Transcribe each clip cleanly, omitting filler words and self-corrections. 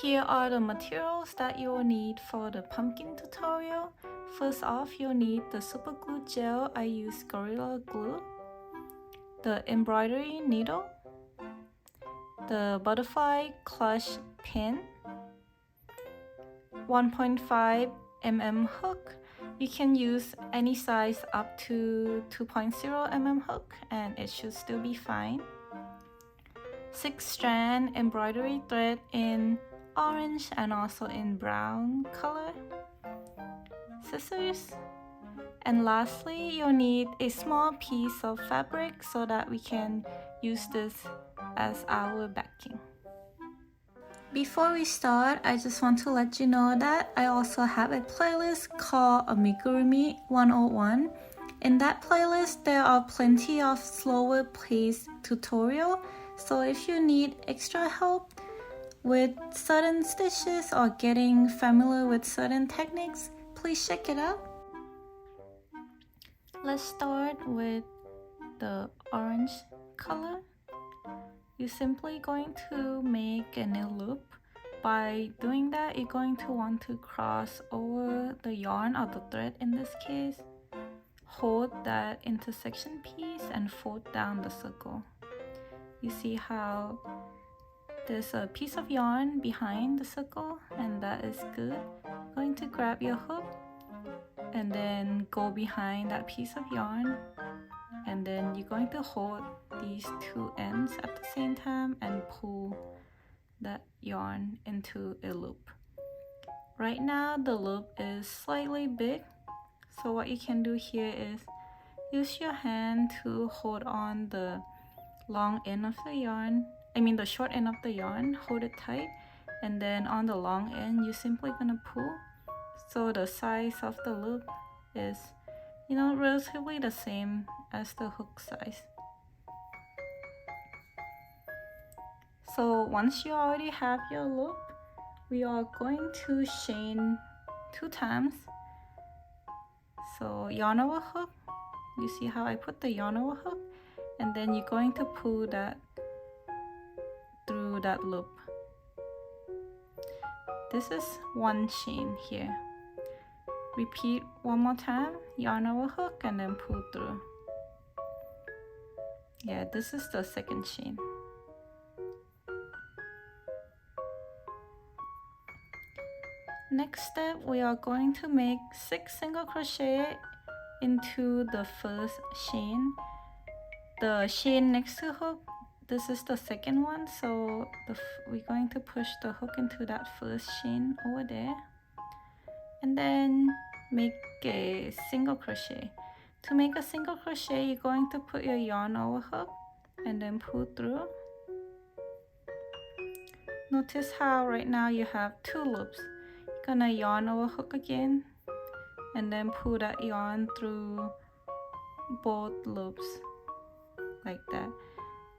Here are the materials that you will need for the pumpkin tutorial. First off, you'll need the super glue gel. I use Gorilla Glue, the embroidery needle, the butterfly clutch pin, 1.5 mm hook. You can use any size up to 2.0 mm hook and it should still be fine. 6-strand embroidery thread in orange and also in brown color, scissors, and lastly you'll need a small piece of fabric so that we can use this as our backing. Before we start, I just want to let you know that I also have a playlist called Amigurumi 101. In that playlist, there are plenty of slower paced tutorials, so if you need extra help with certain stitches or getting familiar with certain techniques, please check it out. Let's start with the orange color. You're simply going to make a new loop. By doing that, you're going to want to cross over the yarn or the thread in this case. Hold that intersection piece and fold down the circle. You see how there's a piece of yarn behind the circle, and that is good. You're going to grab your hook and then go behind that piece of yarn, and then you're going to hold these two ends at the same time and pull that yarn into a loop. Right now the loop is slightly big, so what you can do here is use your hand to hold on the long end of the yarn, the short end of the yarn, hold it tight, and then on the long end you're simply gonna pull, so the size of the loop is relatively the same as the hook size. So once you already have your loop, we are going to chain 2 times. So yarn over hook, you see how I put the yarn over hook, and then you're going to pull that through that loop. This is one chain here. Repeat one more time, yarn over hook and then pull through. Yeah, this is the second chain. Next step, we are going to make 6 single crochet into the first chain. The chain next to hook, this is the second one, so we're going to push the hook into that first chain over there, and then make a single crochet. To make a single crochet, you're going to put your yarn over hook and then pull through. Notice how right now you have 2 loops. You're gonna yarn over hook again and then pull that yarn through both loops like that.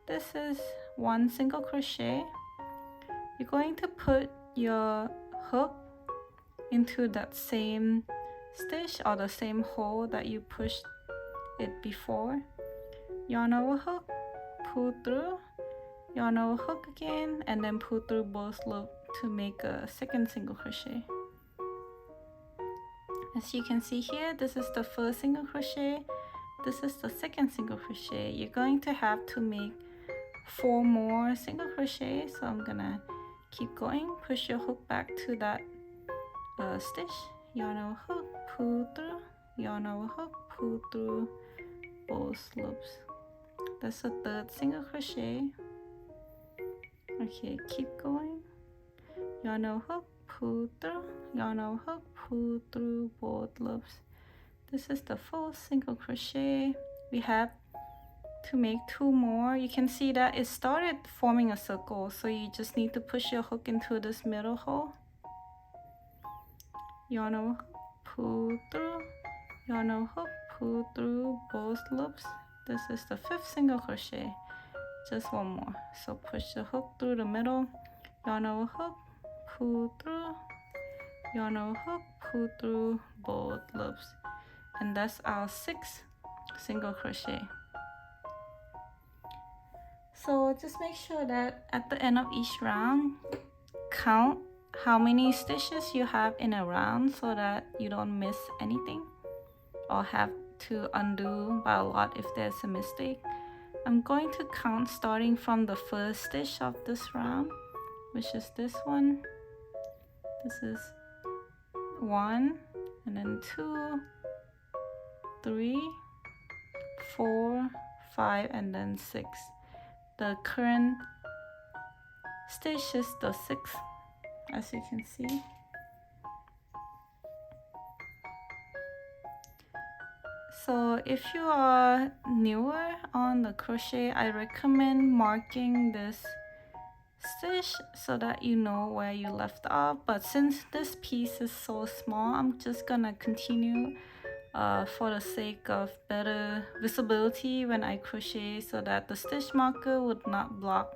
This is one single crochet. You're going to put your hook into that same stitch or the same hole that you pushed it before. Yarn over hook, pull through, yarn over hook again, and then pull through both loops to make a second single crochet. As you can see here, this is the first single crochet, this is the second single crochet. You're going to have to make 4 more single crochets, so I'm gonna keep going. Push your hook back to that stitch, yarn over hook, pull through, yarn over hook, pull through both loops. That's the third single crochet. Okay, keep going, yarn over hook, pull through, yarn over hook, pull through both loops. This is the fourth single crochet. We have to make 2 more. You can see that it started forming a circle, so you just need to push your hook into this middle hole, yarn over hook, pull through, yarn over hook, pull through both loops. This is the 5th single crochet. Just 1 more. So push the hook through the middle, yarn over hook, pull through, yarn over hook, pull through both loops, and that's our 6th single crochet. So just make sure that at the end of each round, count how many stitches you have in a round so that you don't miss anything or have to undo by a lot if there's a mistake. I'm going to count starting from the first stitch of this round, which is this one. This is 1, and then 2, 3, 4, 5, and then 6. The current stitch is the 6th, as you can see. So if you are newer on the crochet, I recommend marking this stitch so that you know where you left off. But since this piece is so small, I'm just gonna continue for the sake of better visibility when I crochet, so that the stitch marker would not block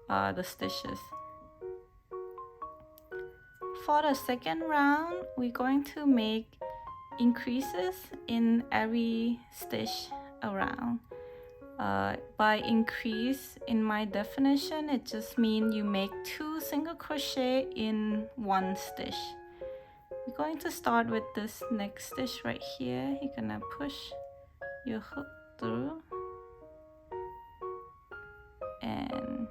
the stitches. For the second round, we're going to make increases in every stitch around. By increase, in my definition, it just means you make 2 single crochet in 1 stitch. We're going to start with this next stitch right here. You're gonna push your hook through, and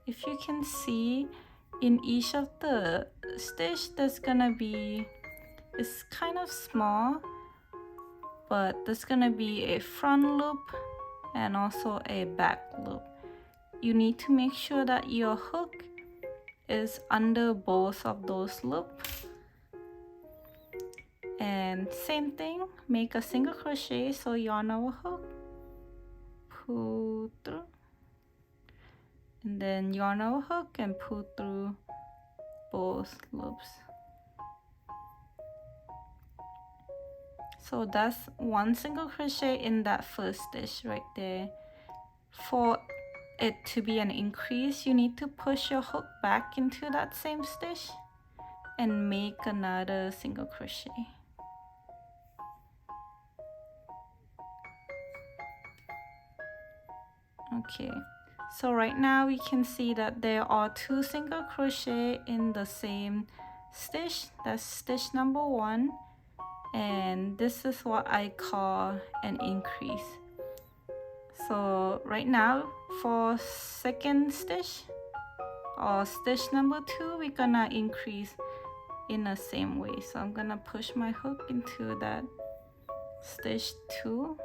if you can see, in each of the stitch there's gonna be, it's kind of small, but there's gonna be a front loop and also a back loop. You need to make sure that your hook is under both of those loops. And same thing, make a single crochet, so yarn over hook, pull through, and then yarn over hook and pull through both loops. So that's 1 single crochet in that first stitch right there. For it to be an increase, you need to push your hook back into that same stitch and make another single crochet. Okay, so right now we can see that there are 2 single crochet in the same stitch. That's stitch number 1, and this is what I call an increase. So right now for second stitch or stitch number 2, we're gonna increase in the same way. So I'm gonna push my hook into that stitch 2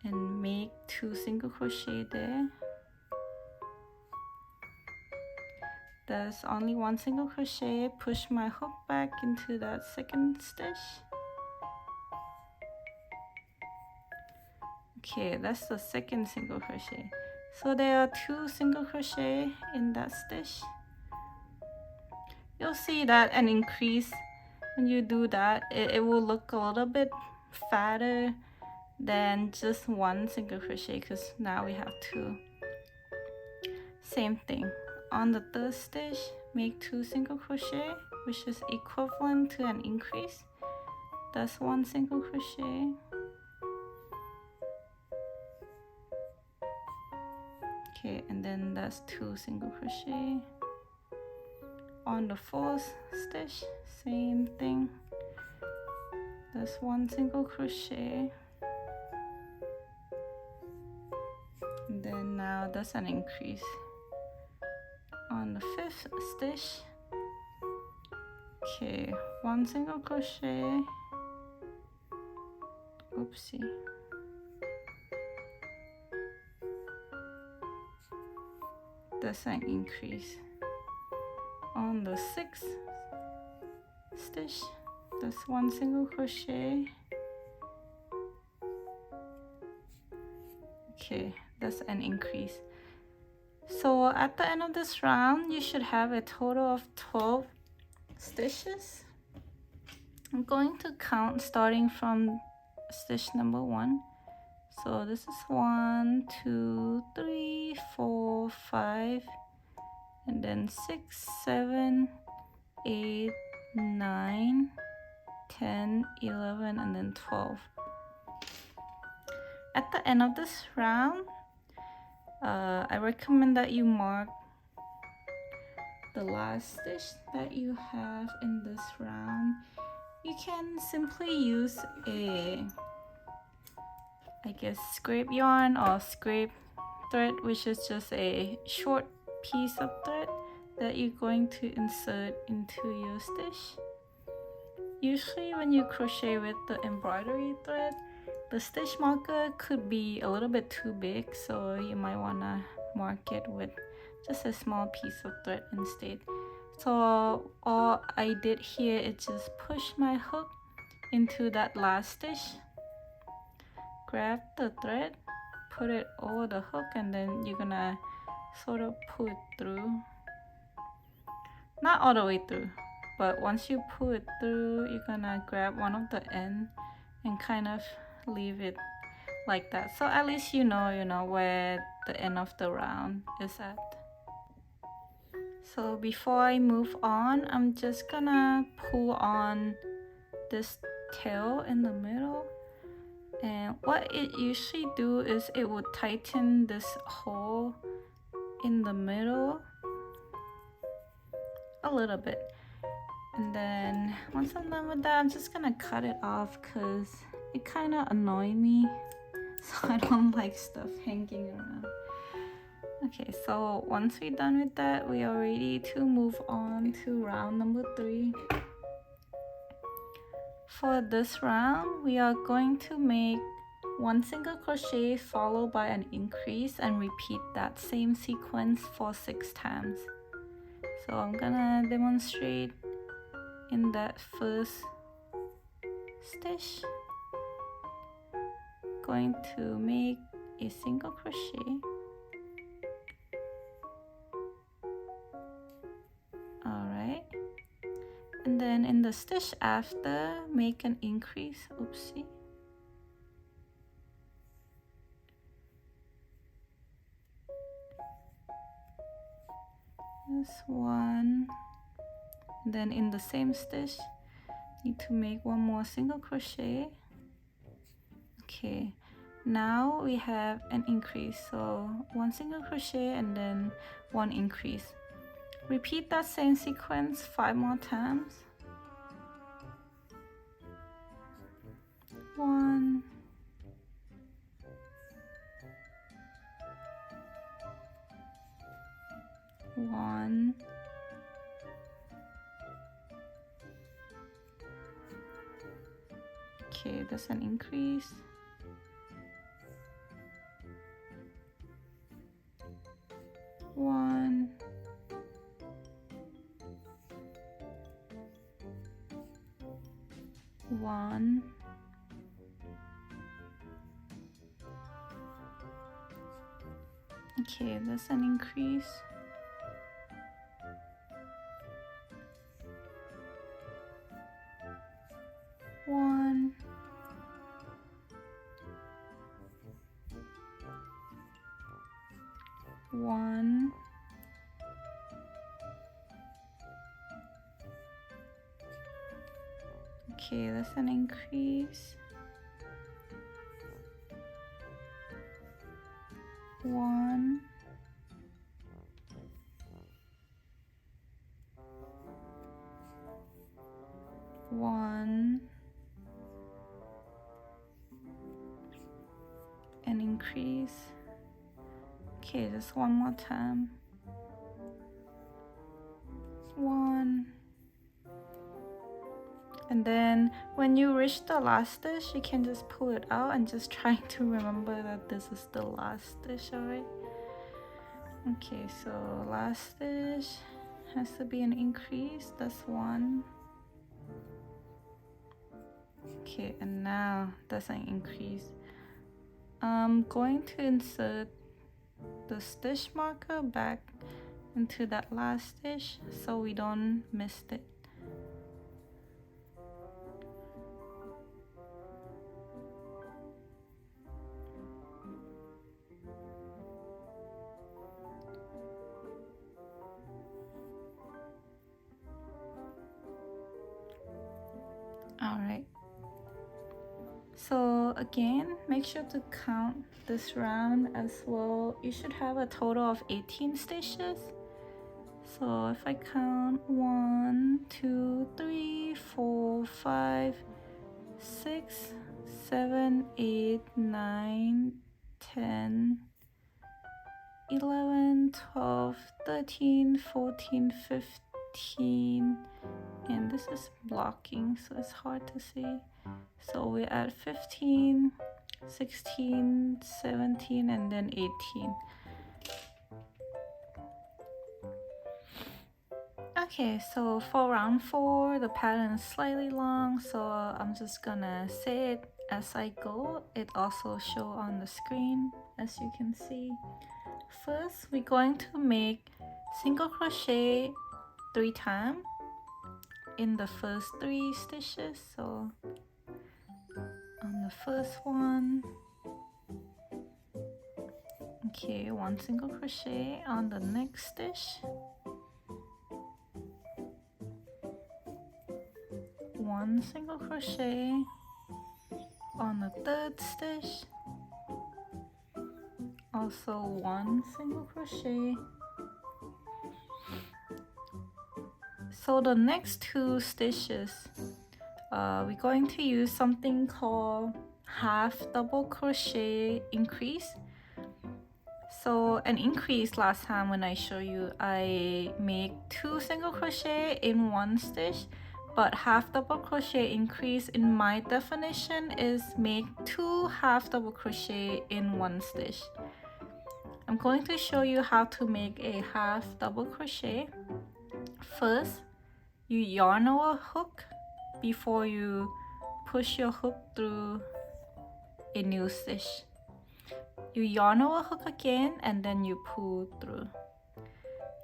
and make 2 single crochet there. There's only 1 single crochet, push my hook back into that second stitch. Okay, that's the second single crochet. So there are 2 single crochet in that stitch. You'll see that an increase, when you do that, it will look a little bit fatter than just 1 single crochet, because now we have 2. Same thing, on the third stitch, make 2 single crochet, which is equivalent to an increase. That's 1 single crochet. Okay, and then that's 2 single crochet. On the fourth stitch, same thing. That's 1 single crochet. And then now that's an increase. On the 5th stitch, okay, 1 single crochet. Oopsie. That's an increase. On the 6th stitch, that's 1 single crochet. Okay, that's an increase. So at the end of this round, you should have a total of 12 stitches. I'm going to count starting from stitch number 1. So this is 1, 2, 3, 4, 5, and then 6, 7, 8, 9, 10, 11, and then 12. At the end of this round, I recommend that you mark the last stitch that you have in this round, you can simply use a, I guess, scrape yarn or scrape thread, which is just a short piece of thread that you're going to insert into your stitch. Usually when you crochet with the embroidery thread, the stitch marker could be a little bit too big, so you might want to mark it with just a small piece of thread instead. So all I did here is just push my hook into that last stitch, grab the thread, put it over the hook, and then you're gonna sort of pull it through. Not all the way through, but once you pull it through, you're gonna grab one of the ends and kind of leave it like that. So at least you know where the end of the round is at. So before I move on, I'm just gonna pull on this tail in the middle. And what it usually do is it would tighten this hole in the middle a little bit. And then once I'm done with that, I'm just gonna cut it off because it kind of annoys me. So I don't like stuff hanging around. Okay, so once we're done with that, we are ready to move on to round number 3. For this round, we are going to make 1 single crochet followed by an increase and repeat that same sequence for 6 times. So I'm gonna demonstrate in that first stitch. Going to make a single crochet. Alright, and then in the stitch after, make an increase. Oopsie. This one. Then in the same stitch, need to make 1 more single crochet. Okay, now we have an increase, so 1 single crochet and then 1 increase. Repeat that same sequence 5 more times. 1, 1, okay, that's an increase. 1, 1, okay, that's an increase. 1, 1, okay, that's an increase. 1, 1, and increase. Okay, just 1 more time. 1, and then when you reach the last stitch, you can just pull it out and just try to remember that this is the last stitch. Alright, okay, so last stitch has to be an increase. That's 1. Okay, and now that's an increase. I'm going to insert the stitch marker back into that last stitch so we don't miss it. Alright, so again, make sure to count this round as well. You should have a total of 18 stitches. So if I count 1, 2, 3, 4, 5, 6, 7, 8, 9, 10, 11, 12, 13, 14, 15, and this is blocking, so it's hard to see. So we're at 15, 16, 17, and then 18. Okay, so for round 4, the pattern is slightly long, so I'm just gonna say it as I go. It also shows on the screen, as you can see. First, we're going to make single crochet 3 times in the first 3 stitches. So on the first one, okay, 1 single crochet on the next stitch, 1 single crochet on the 3rd stitch, also 1 single crochet. So the next 2 stitches, we're going to use something called half double crochet increase. So an increase, last time when I show you, I make 2 single crochet in 1 stitch, but half double crochet increase in my definition is make 2 half double crochet in 1 stitch. I'm going to show you how to make a half double crochet. First, you yarn over a hook before you push your hook through a new stitch. You yarn over a hook again and then you pull through.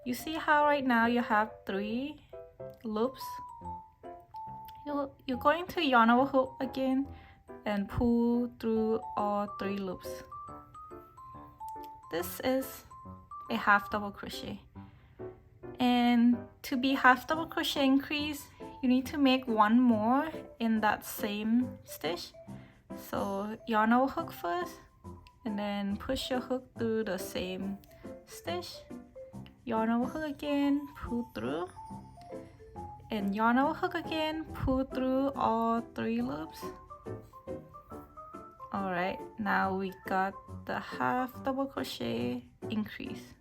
You see how right now you have 3 loops? You're going to yarn over hook again and pull through all 3 loops. This is a half double crochet. And to be half double crochet increase, you need to make 1 more in that same stitch. So yarn over hook first and then push your hook through the same stitch, yarn over hook again, pull through, and yarn over hook again, pull through all 3 loops. Alright, now we got the half double crochet increase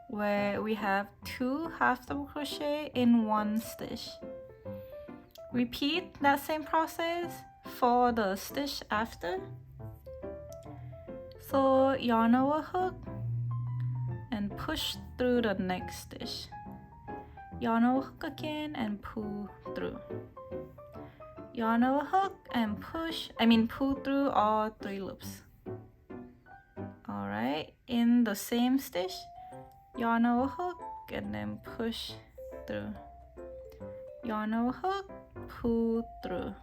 where we have 2 half double crochet in 1 stitch. Repeat that same process for the stitch after. So yarn over hook and push through the next stitch. Yarn over hook again and pull through. Yarn over hook and pull through all 3 loops. Alright, in the same stitch, yarn over hook and then push through. Yarn over hook, pull through.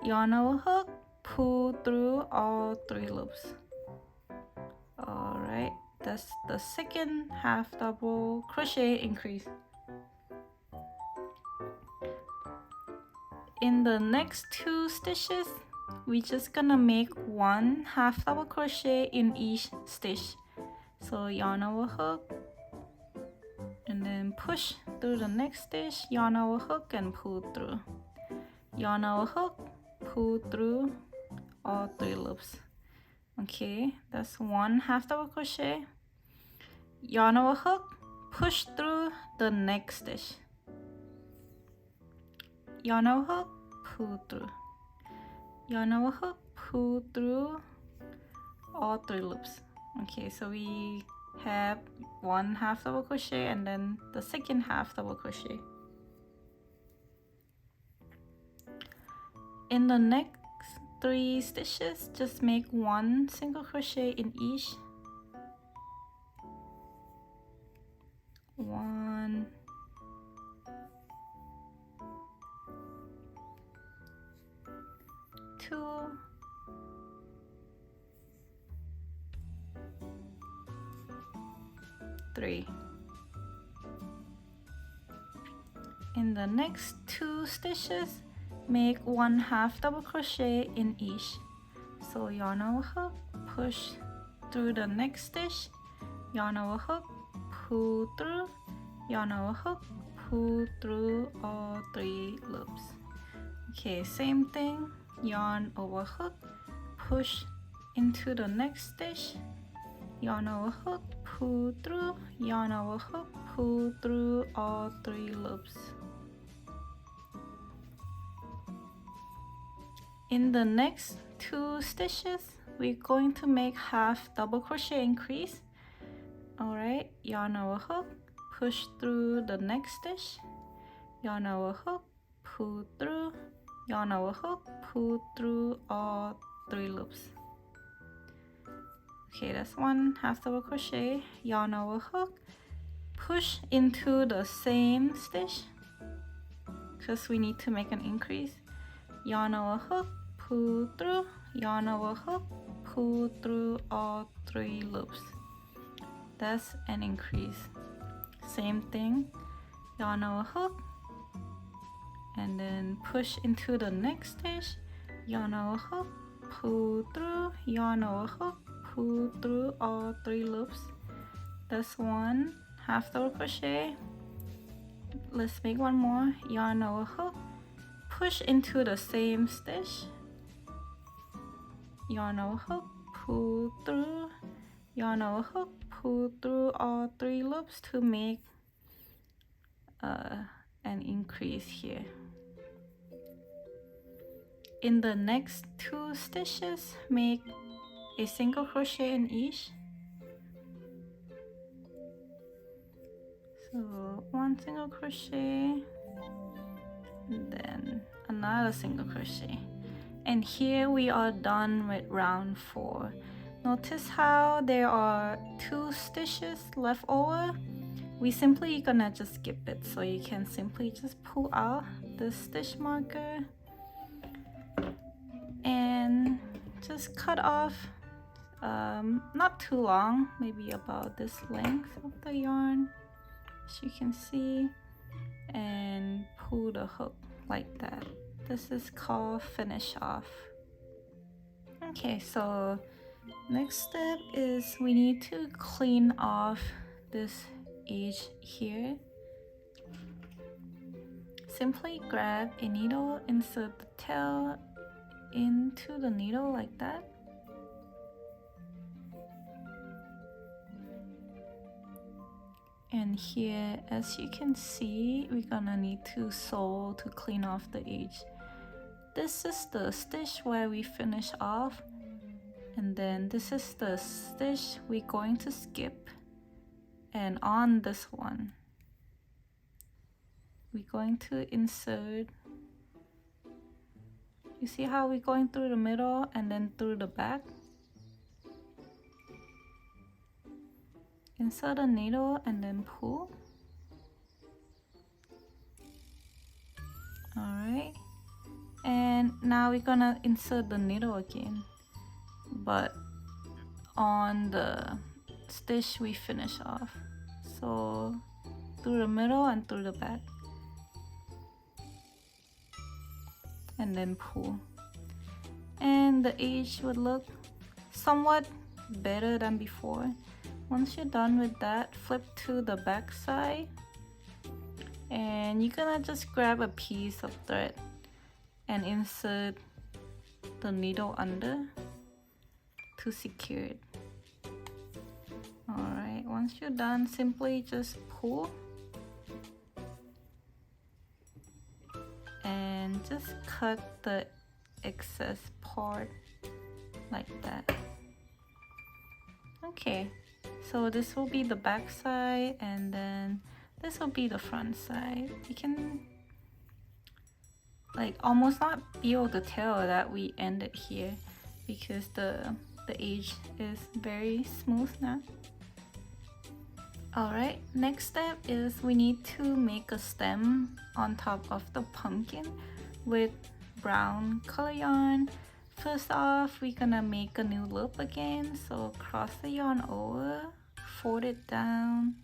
Yarn over hook, pull through all 3 loops. Alright, that's the second half double crochet increase. In the next 2 stitches, we're just gonna make 1 half double crochet in each stitch. So yarn over hook and then push through the next stitch, yarn over hook and pull through. Yarn over hook, pull through all 3 loops. Okay, that's 1 half double crochet. Yarn over hook, push through the next stitch. Yarn over hook, pull through. Yarn over hook, pull through all 3 loops. Okay, so we have 1 half double crochet and then the second half double crochet. In the next 3 stitches, just make 1 single crochet in each. 1, 2, 3. In the next 2 stitches, make 1 half double crochet in each. So yarn over hook, push through the next stitch, yarn over hook, pull through, yarn over hook, pull through all 3 loops. Okay, same thing, yarn over hook, push into the next stitch, yarn over hook, pull through, yarn over hook, pull through all 3 loops. In the next 2 stitches, we're going to make half double crochet increase. Alright, yarn over hook, push through the next stitch, yarn over hook, pull through, yarn over hook, pull through all 3 loops. Okay, that's 1 half double crochet, yarn over hook, push into the same stitch because we need to make an increase, yarn over hook, pull through, yarn over hook, pull through all 3 loops. That's an increase. Same thing, yarn over hook, and then push into the next stitch, yarn over hook, pull through, yarn over hook, pull through all 3 loops. That's 1 half double crochet. Let's make 1 more, yarn over hook, push into the same stitch, yarn over hook, pull through, yarn over hook, pull through all 3 loops to make an increase here. In the next 2 stitches, make a single crochet in each. So 1 single crochet, and then another single crochet. And here we are done with round 4. Notice how there are 2 stitches left over. We simply gonna just skip it, so you can simply just pull out the stitch marker and just cut off not too long, maybe about this length of the yarn, as you can see, and pull the hook like that. This is called finish off. Okay, so next step is we need to clean off this edge here. Simply grab a needle, insert the tail into the needle like that. And here, as you can see, we're gonna need to sew to clean off the edge. This is the stitch where we finish off, and then this is the stitch we're going to skip. And on this one, we're going to insert, you see how we're going through the middle and then through the back? Insert a needle and then pull. Alright, and now we're gonna insert the needle again, but on the stitch we finish off. So through the middle and through the back, and then pull. And the edge would look somewhat better than before. Once you're done with that, flip to the back side, and you're gonna just grab a piece of thread and insert the needle under to secure it. Alright, once you're done, simply just pull and just cut the excess part like that. Okay, so this will be the back side, and then this will be the front side. You can like almost not be able to tell that we ended here because the edge is very smooth now. Alright, next step is we need to make a stem on top of the pumpkin with brown color yarn. First off, we're gonna make a new loop again, so cross the yarn over, fold it down,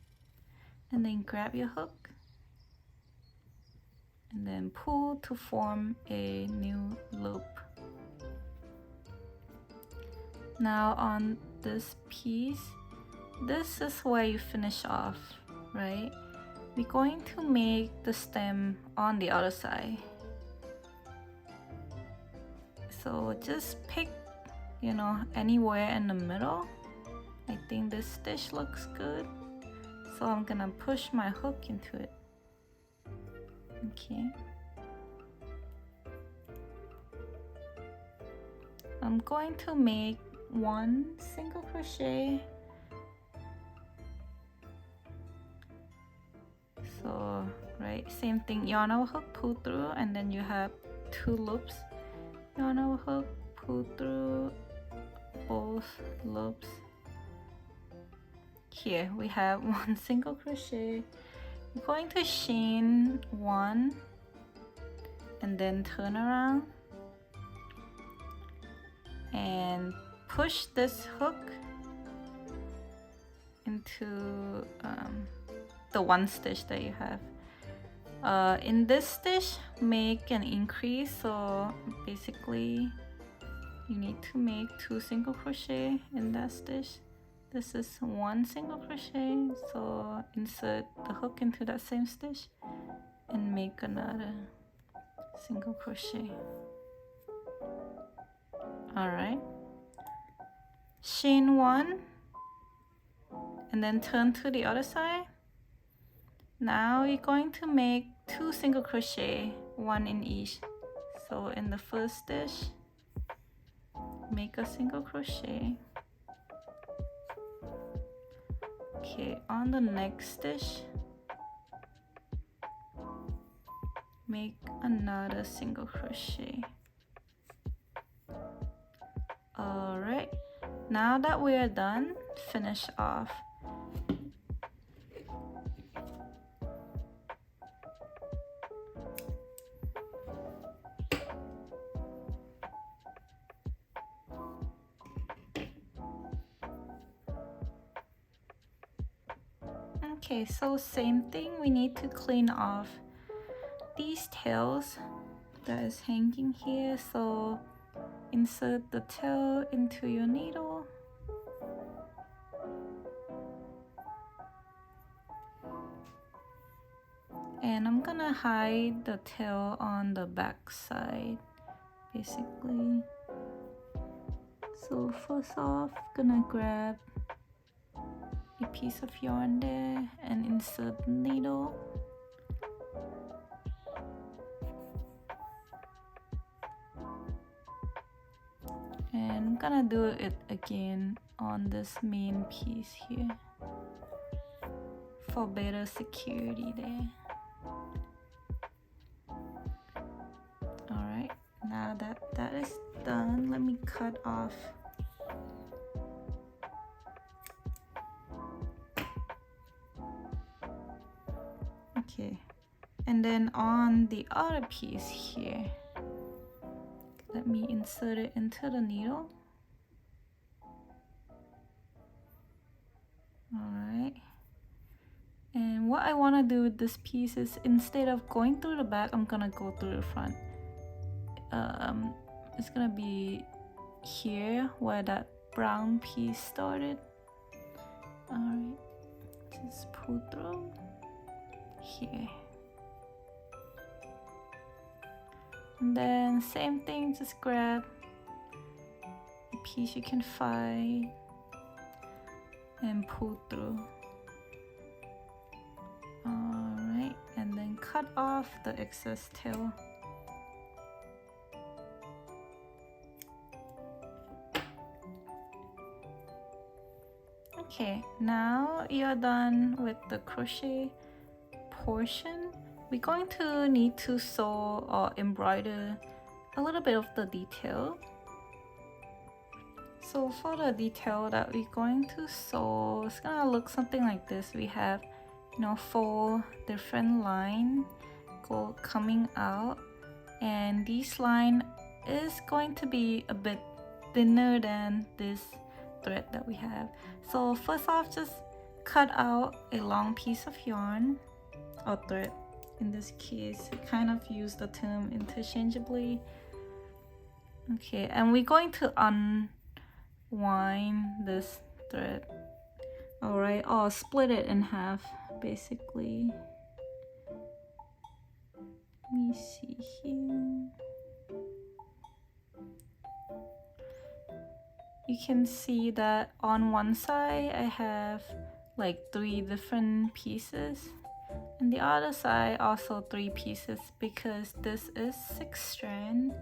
and then grab your hook and then pull to form a new loop. Now on this piece, this is where you finish off, right? we're going to make the stem on the other side. So just pick, you know, anywhere in the middle. I think this stitch looks good, so I'm gonna push my hook into it. Okay, I'm going to make one single crochet. So right, same thing, yarn over hook, pull through, and then you have 2 loops. Yarn over hook, pull through both loops. Here we have 1 single crochet. I'm going to chain 1 and then turn around and push this hook into the 1 stitch that you have. In this stitch, make an increase, so basically you need to make 2 single crochet in that stitch. This is 1 single crochet, so insert the hook into that same stitch and make another single crochet. Alright, chain 1 and then turn to the other side. Now you're going to make 2 single crochet, 1 in each. So in the first stitch, make a single crochet. Okay, on the next stitch, make another single crochet. Alright, now that we are done, finish off. Okay, so same thing, we need to clean off these tails that is hanging here. So insert the tail into your needle. And I'm gonna hide the tail on the back side, basically. So first off, gonna grab a piece of yarn there and insert the needle. And I'm gonna do it again on this main piece here for better security there. Alright, now that is done, let me cut off okay, and then on the other piece here, let me insert it into the needle. Alright, and what I want to do with this piece is, instead of going through the back, I'm gonna go through the front. It's gonna be here where that brown piece started. Alright, just pull through here. And then same thing, just grab a piece you can find and pull through. Alright, and then cut off the excess tail. Okay, now you're done with the crochet portion. We're going to need to sew or embroider a little bit of the detail. So for the detail that we're going to sew, it's gonna look something like this. We have, you know, 4 different lines coming out, and this line is going to be a bit thinner than this thread that we have. So first off, just cut out a long piece of yarn or thread. In this case, we kind of use the term interchangeably. Okay, and we're going to unwind this thread. Alright, or split it in half, basically. me see here. You can see that on one side I have like 3 different pieces, and the other side also 3 pieces, because this is 6-strand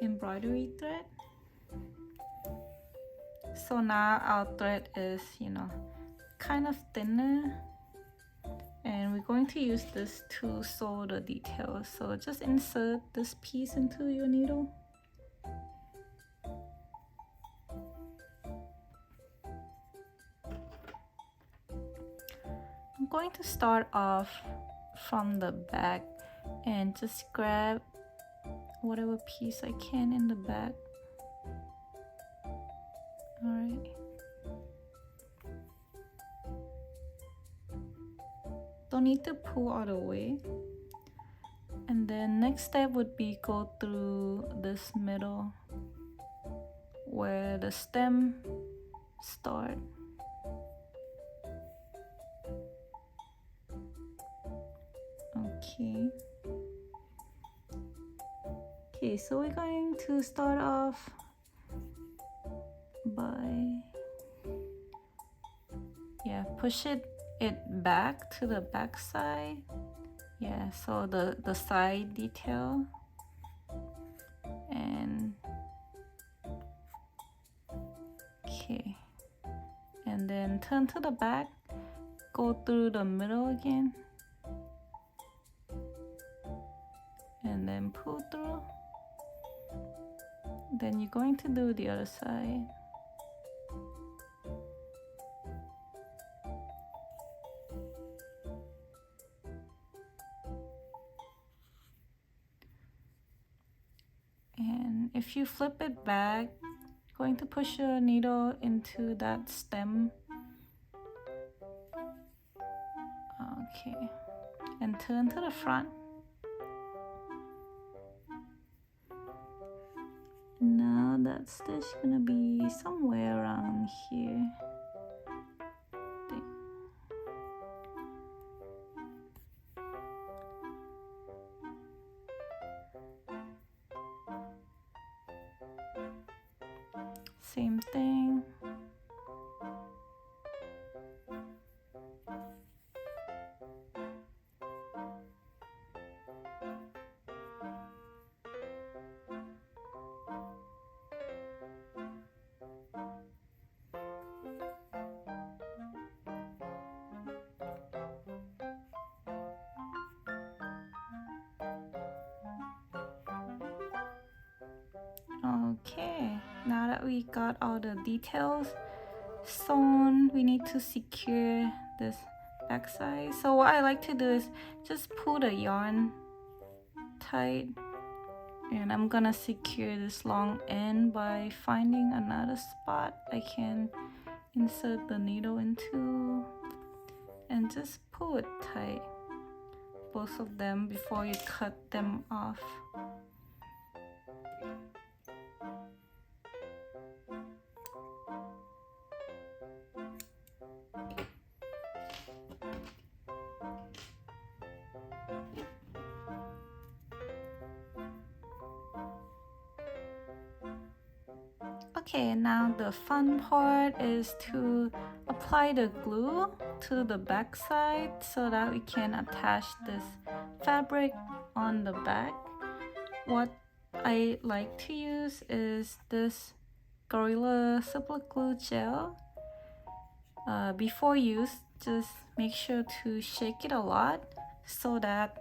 embroidery thread. So now our thread is, you know, kind of thinner, and we're going to use this to sew the details. So just insert this piece into your needle. I'm going to start off from the back and just grab whatever piece I can in the back. Alright. Don't need to pull all the way. And then next step would be go through this middle where the stem start. Okay, so we're going to start off by push it back to the back side. So the side detail, and okay, and then turn to the back, go through the middle again, and then pull through. Then you're going to do the other side. And if you flip it back, you're going to push your needle into that stem. Okay, and turn to the front. Now that stitch gonna be somewhere around here. Same thing. Okay, now that we got all the details sewn, we need to secure this back side. So what I like to do is just pull the yarn tight, and I'm gonna secure this long end by finding another spot I can insert the needle into, and just pull it tight, both of them, before you cut them off. Okay, now the fun part is to apply the glue to the back side so that we can attach this fabric on the back. What I like to use is this Gorilla Super Glue gel. Before use, just make sure to shake it a lot so that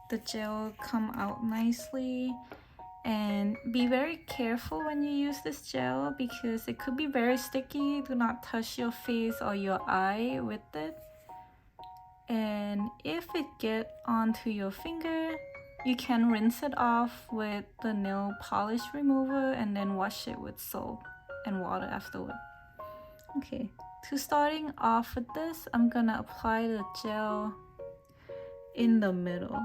the gel come out nicely. And be very careful when you use this gel because it could be very sticky. Do not touch your face or your eye with it. And if it gets onto your finger, you can rinse it off with the nail polish remover and then wash it with soap and water afterward. Okay, to starting off with this, I'm gonna apply the gel in the middle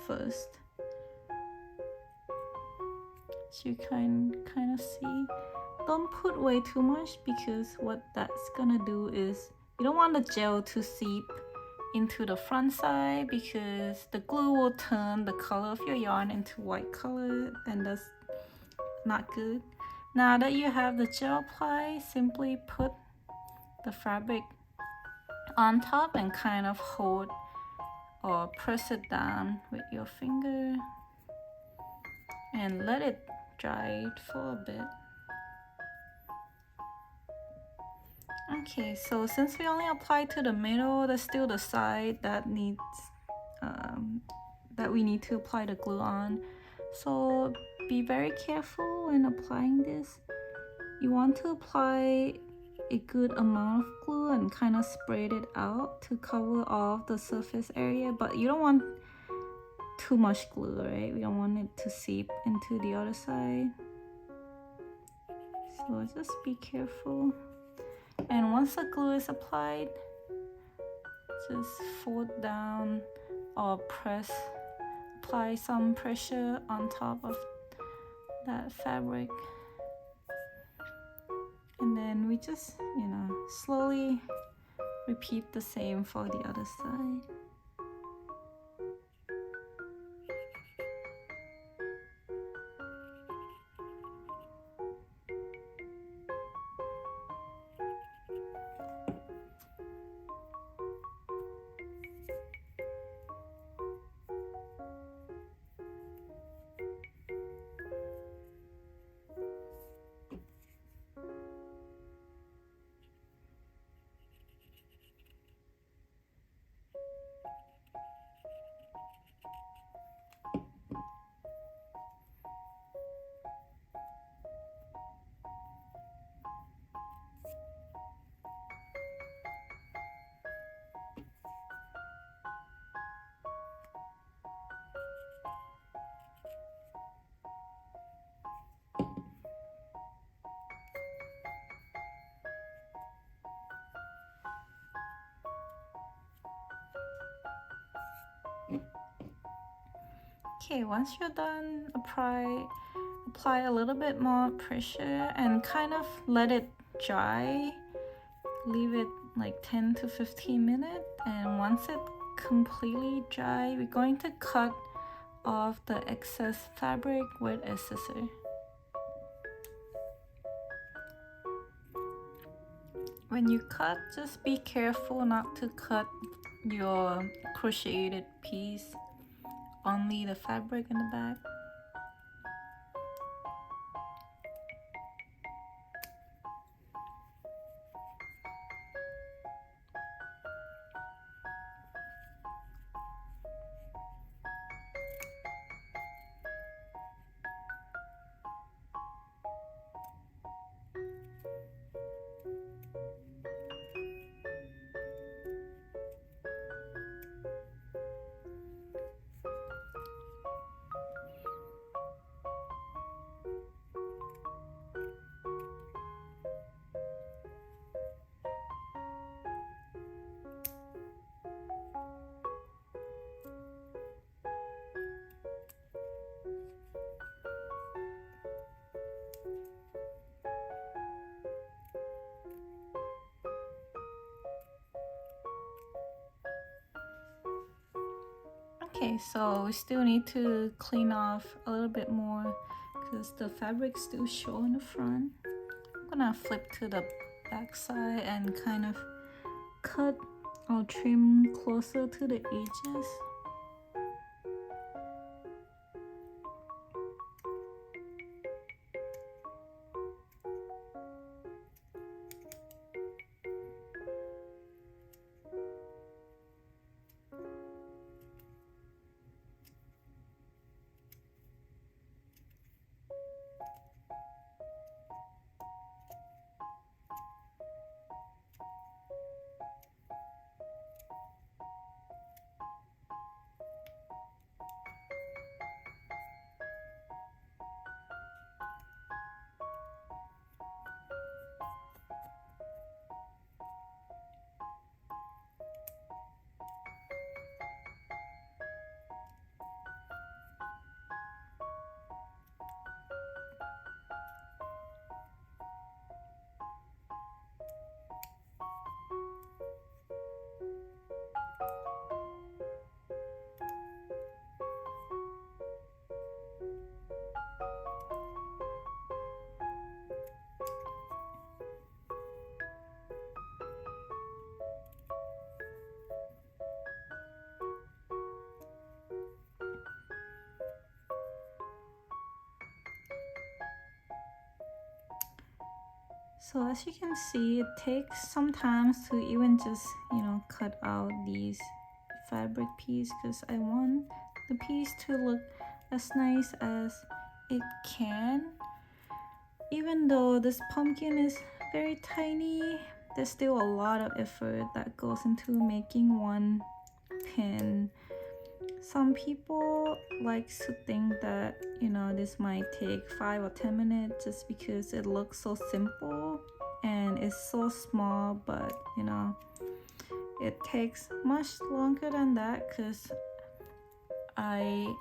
first. So you can kind of see. Don't put way too much because what that's gonna do is you don't want the gel to seep into the front side because the glue will turn the color of your yarn into white color, and that's not good. Now that you have the gel applied, simply put the fabric on top and kind of hold or press it down with your finger and let it dry for a bit. Okay, so since we only applied to the middle, there's still the side that needs that we need to apply the glue on. So be very careful when applying this. You want to apply a good amount of glue and kind of spread it out to cover all of the surface area, but you don't want too much glue, right? We don't want it to seep into the other side. So just be careful. And once the glue is applied, just fold down or apply some pressure on top of that fabric. And then we just, slowly repeat the same for the other side. Okay, once you're done, apply a little bit more pressure and kind of let it dry. Leave it like 10 to 15 minutes, and once it's completely dry, we're going to cut off the excess fabric with a scissor. When you cut, just be careful not to cut your crocheted piece, only the fabric in the back. Okay, so we still need to clean off a little bit more because the fabric still show in the front. I'm gonna flip to the back side and kind of cut or trim closer to the edges. So as you can see, it takes sometimes to even just, cut out these fabric piece because I want the piece to look as nice as it can. Even though this pumpkin is very tiny, there's still a lot of effort that goes into making one pin. Some people like to think that this might take 5 or 10 minutes just because it looks so simple and it's so small, but it takes much longer than that because I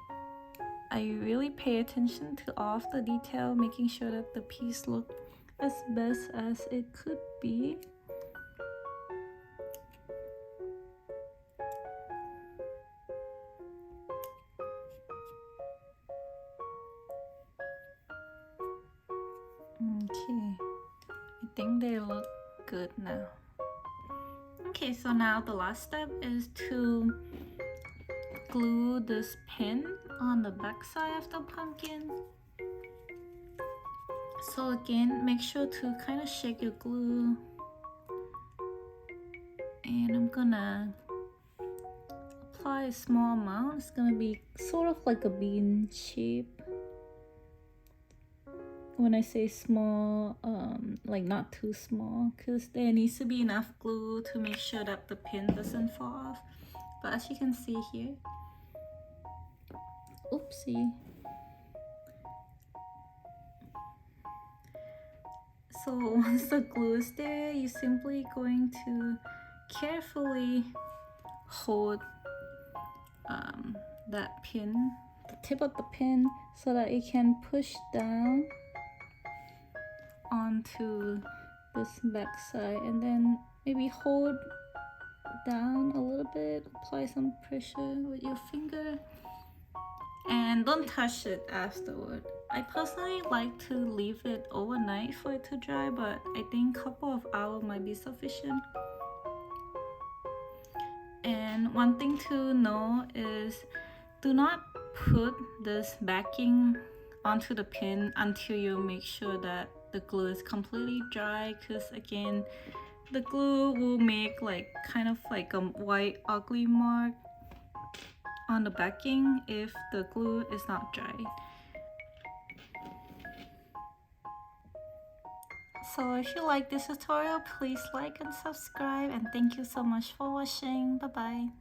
really pay attention to all of the detail, making sure that the piece looks as best as it could be. Okay, I think they look good now. Okay, so now the last step is to glue this pin on the back side of the pumpkin. So again, make sure to kind of shake your glue, and I'm gonna apply a small amount. It's gonna be sort of like a bean shape. When I say small, like not too small, because there needs to be enough glue to make sure that the pin doesn't fall off. But as you can see here, oopsie. So once the glue is there, you're simply going to carefully hold that pin, the tip of the pin, so that it can push down onto this back side, and then maybe hold down a little bit, apply some pressure with your finger, and don't touch it afterward. I personally like to leave it overnight for it to dry, but I think a couple of hours might be sufficient. And one thing to know is do not put this backing onto the pin until you make sure that the glue is completely dry, because again, the glue will make kind of like a white ugly mark on the backing if the glue is not dry. So if you like this tutorial, please like and subscribe, and thank you so much for watching. Bye bye.